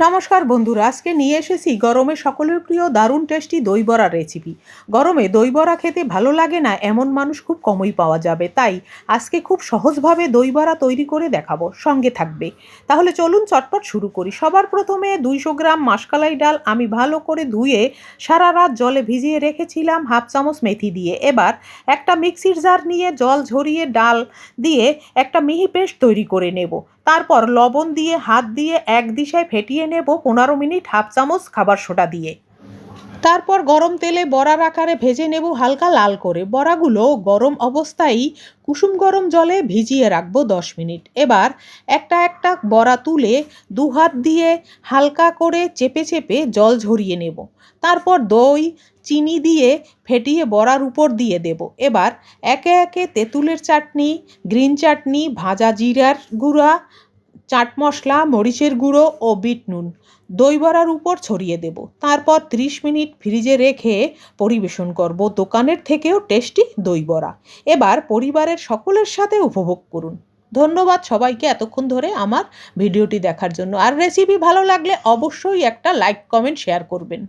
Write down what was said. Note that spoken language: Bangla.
নমস্কার বন্ধুরা, আজকে নিয়ে এসেছি গরমে সকলের প্রিয় দারুণ টেস্টি দই বড়ার রেসিপি। গরমে দই বড়া খেতে ভালো লাগে না এমন মানুষ খুব কমই পাওয়া যাবে, তাই আজকে খুব সহজভাবে দই বড়া তৈরি করে দেখাবো, সঙ্গে থাকবে। তাহলে চলুন চটপট শুরু করি। সবার প্রথমে 200 গ্রাম মাসকলাই ডাল আমি ভালো করে ধুয়ে সারা রাত জলে ভিজিয়ে রেখেছিলাম, হাফ চামচ মেথি দিয়ে। এবার একটা মিক্সির জার নিয়ে জল ঝরিয়ে ডাল দিয়ে একটা মিহি পেস্ট তৈরি করে নেব। তারপর লবণ দিয়ে হাত দিয়ে এক দিশায় ফেটিয়ে নেব 15 মিনিট, হাফ চামচ খাবার সোডা দিয়ে। তারপর গরম তেলে বড়ার আকারে ভেজে নেব হালকা লাল করে। বড়াগুলো গরম অবস্থায় কুসুম গরম জলে ভিজিয়ে রাখবো 10 মিনিট। এবার একটা একটা বড়া তুলে দু হাত দিয়ে হালকা করে চেপে চেপে জল ঝরিয়ে নেব। তারপর দই চিনি দিয়ে ফেটিয়ে বড়ার উপর দিয়ে দেব। এবার একে একে তেঁতুলের চাটনি, গ্রিন চাটনি, ভাজা জিরার গুঁড়া, চাট মশলা, মরিচের গুঁড়ো ও বিট নুন দই বড়ার উপর ছড়িয়ে দেব। তারপর 30 মিনিট ফ্রিজে রেখে পরিবেশন করব দোকানের থেকেও টেস্টি দই বড়া। এবার পরিবারের সকলের সাথে উপভোগ করুন। ধন্যবাদ সবাইকে এতক্ষণ ধরে আমার ভিডিওটি দেখার জন্য। আর রেসিপি ভালো লাগলে অবশ্যই একটা লাইক, কমেন্ট, শেয়ার করবেন।